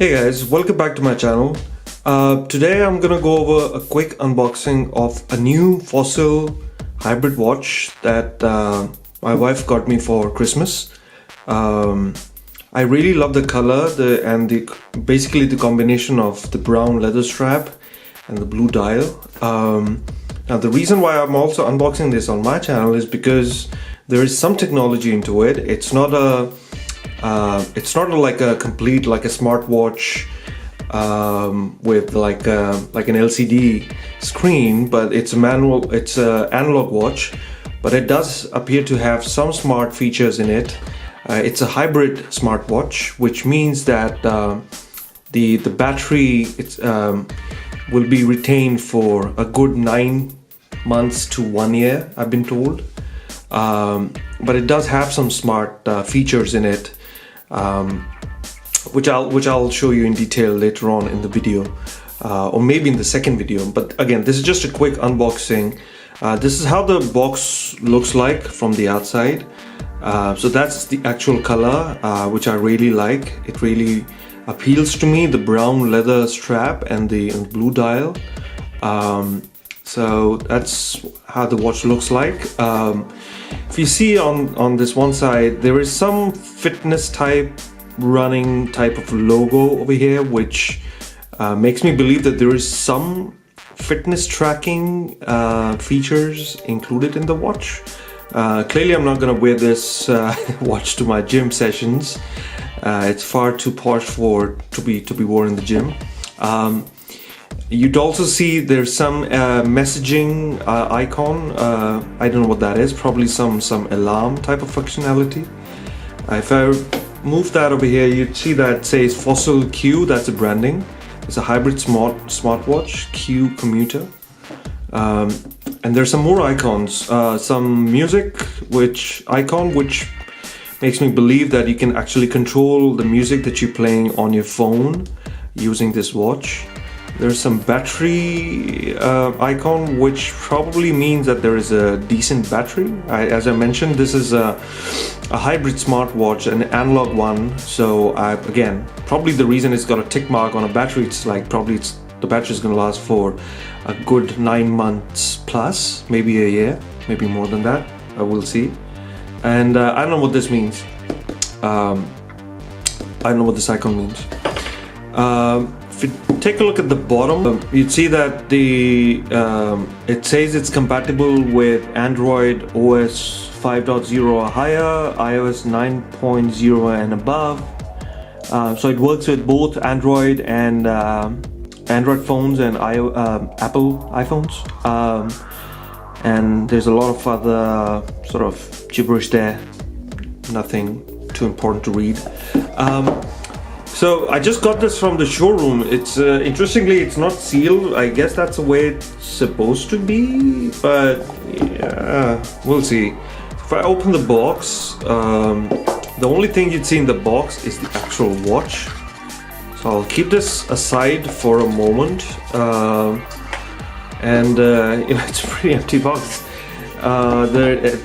Hey guys, welcome back to my channel. Today I'm gonna go over a quick unboxing of a new Fossil hybrid watch that my wife got me for Christmas. I really love the color and basically the combination of the brown leather strap and the blue dial. Now the reason why I'm also unboxing this on my channel is because there is some technology into it. It's not like a complete like a smartwatch with like an LCD screen, but it's an analog watch, but it does appear to have some smart features in it. It's a hybrid smartwatch, which means that the battery will be retained for a good 9 months to 1 year, I've been told. But it does have some smart features in it, which I'll show you in detail later on in the video, or maybe in the second video. But again, this is just a quick unboxing. This is how the box looks like from the outside. So that's the actual color, which I really like. It really appeals to me, the brown leather strap and the blue dial. So that's how the watch looks like. If you see on this one side, there is some fitness running type of logo over here, which makes me believe that there is some fitness tracking features included in the watch. Clearly I'm not going to wear this watch to my gym sessions. It's far too posh to be worn in the gym. You'd also see there's some messaging icon. I don't know what that is. Probably some alarm type of functionality. If I move that over here, you'd see that says Fossil Q. That's the branding. It's a hybrid smartwatch, Q Commuter. And there's some more icons. Some music which makes me believe that you can actually control the music that you're playing on your phone using this watch. There's some battery icon, which probably means that there is a decent battery. As I mentioned, this is a hybrid smartwatch, an analog one. So again, probably the reason it's got a tick mark on a battery, it's like the battery is going to last for a good 9 months plus, maybe a year, maybe more than that. I will see. And I don't know what this means. I don't know what this icon means. If you take a look at the bottom, you'd see that it says it's compatible with Android OS 5.0 or higher, iOS 9.0 and above. So it works with both Android and Android phones and Apple iPhones. And there's a lot of other sort of gibberish there. Nothing too important to read. So I just got this from the showroom. It's interestingly, it's not sealed. I guess that's the way it's supposed to be, but yeah, we'll see. If I open the box, the only thing you'd see in the box is the actual watch. So I'll keep this aside for a moment, and it's a pretty empty box. At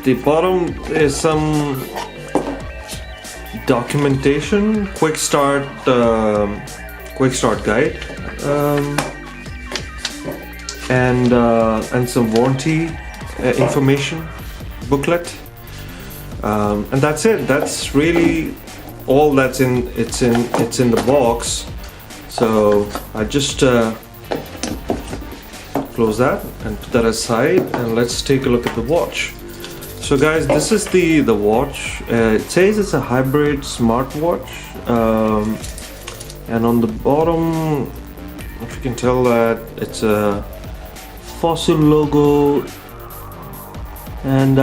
the bottom is some documentation, quick start guide, and some warranty information booklet, and that's it. That's really all that's in. It's in the box. So I just close that and put that aside, and let's take a look at the watch. So guys, this is the watch. It says it's a hybrid smartwatch, and on the bottom, if you can tell, that it's a Fossil logo, and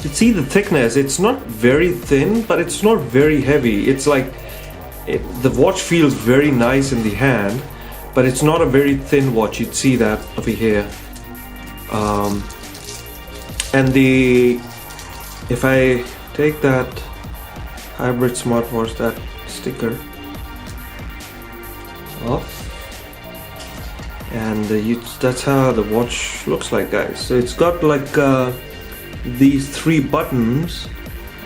you see the thickness. It's not very thin, but it's not very heavy. It's like the watch feels very nice in the hand, but it's not a very thin watch. You'd see that over here. And if I take that hybrid smartwatch, that sticker off, and that's how the watch looks like, guys. So it's got like these 3 buttons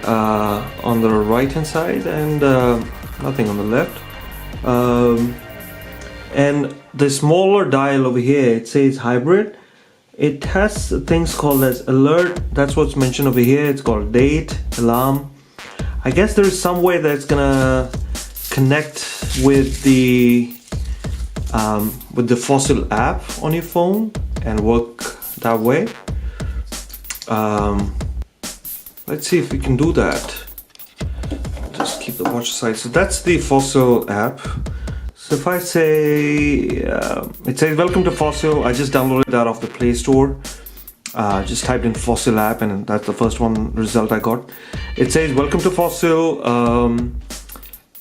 on the right hand side, and nothing on the left. And the smaller dial over here, it says hybrid. It has things called as alert. That's what's mentioned over here. It's called date, alarm. I guess there is some way that's gonna connect with the Fossil app on your phone and work that way. Let's see if we can do that. Just keep the watch aside. So that's the Fossil app. So if I say, it says welcome to Fossil. I just downloaded that off the Play Store. Just typed in Fossil app and that's the first result I got. It says welcome to Fossil.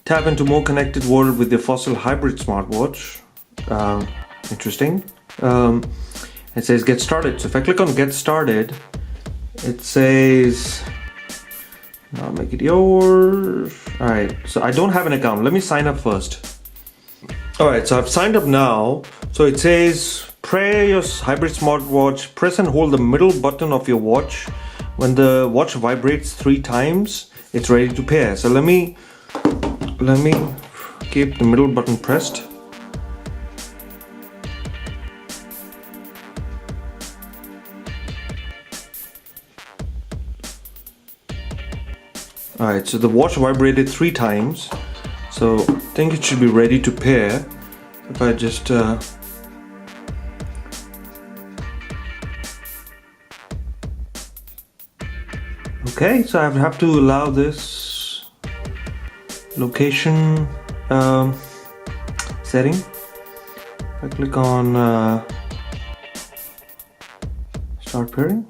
Tap into more connected world with the Fossil hybrid smartwatch. Interesting. It says get started. So if I click on get started, it says now make it yours. Alright, so I don't have an account. Let me sign up first. Alright, so I've signed up now. So it says pair your hybrid smartwatch, press and hold the middle button of your watch. When the watch vibrates 3 times, it's ready to pair. So let me keep the middle button pressed. Alright, so the watch vibrated 3 times. So I think it should be ready to pair. If I just okay, so I have to allow this location setting. If I click on start pairing.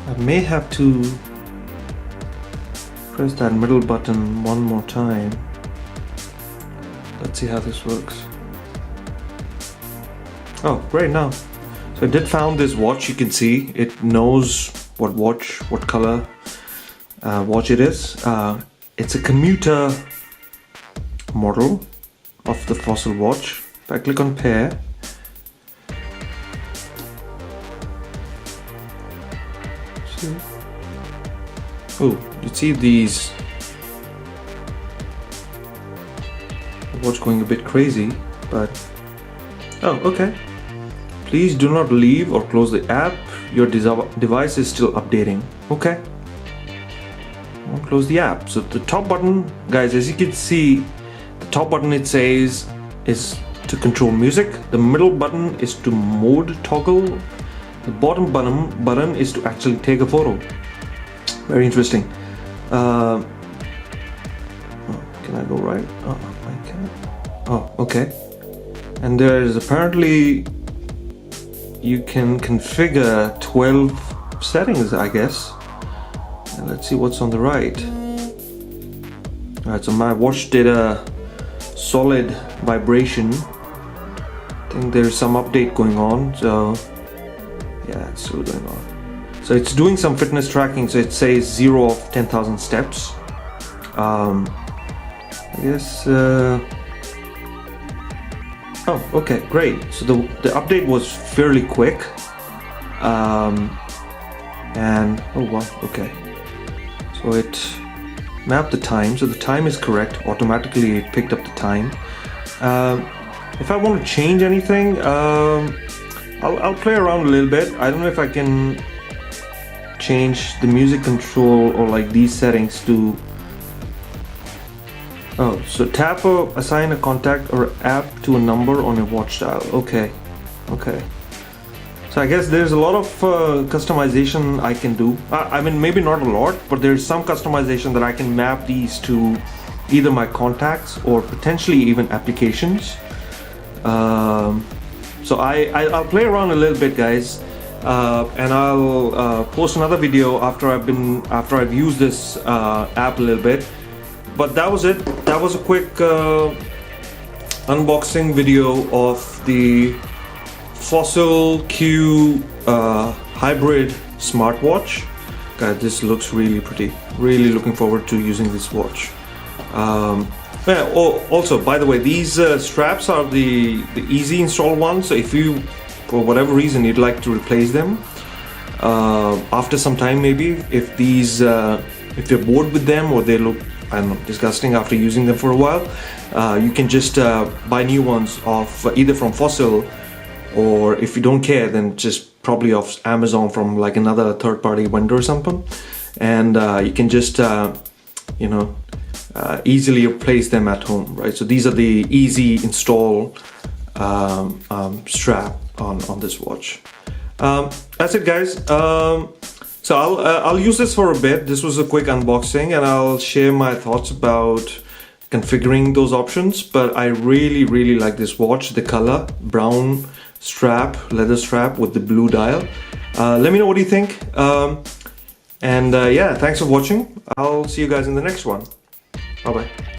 I may have to press that middle button one more time. Let's see how this works. Oh, great now. So I did found this watch. You can see it knows what watch, what color watch it is. It's a Commuter model of the Fossil watch. If I click on pair, oh, you see these watch going a bit crazy, but oh, okay. Please do not leave or close the app. Your device is still updating. Okay. Don't close the app. So the top button, guys, as you can see, the top button it says is to control music. The middle button is to mode toggle. The bottom button is to actually take a photo. Very interesting. Oh, can I go right? Oh, I can't. Oh, okay. And there is apparently you can configure 12 settings, I guess. And let's see what's on the right. Alright, so my watch did a solid vibration. I think there's some update going on, so yeah, it's still going on. So it's doing some fitness tracking, so it says 0 of 10,000 steps. I guess oh, okay, great. So the update was fairly quick. And oh wow, okay. So it mapped the time, so the time is correct. Automatically it picked up the time. If I want to change anything, I'll play around a little bit. I don't know if I can change the music control or like these settings to oh, so tap or assign a contact or app to a number on your watch dial. Okay, okay. So I guess there's a lot of customization I can do. I mean, maybe not a lot, but there's some customization that I can map these to either my contacts or potentially even applications. So I'll play around a little bit, guys, and I'll post another video after I've used this app a little bit. But that was it. That was a quick unboxing video of the Fossil Q hybrid smartwatch. God, this looks really pretty. Really looking forward to using this watch. Yeah, also, by the way, these straps are the easy install ones. So if you, for whatever reason, you'd like to replace them after some time, maybe if these if you're bored with them or they look, I don't know, disgusting after using them for a while, you can just buy new ones off either from Fossil, or if you don't care, then just probably off Amazon from like another third-party vendor or something, and you can just you know, easily replace them at home, right? So these are the easy install strap on this watch. That's it, guys. So I'll use this for a bit. This was a quick unboxing, and I'll share my thoughts about configuring those options. But I really like this watch. The color, brown strap, leather strap with the blue dial. Let me know what you think. Yeah, thanks for watching. I'll see you guys in the next one. Bye bye.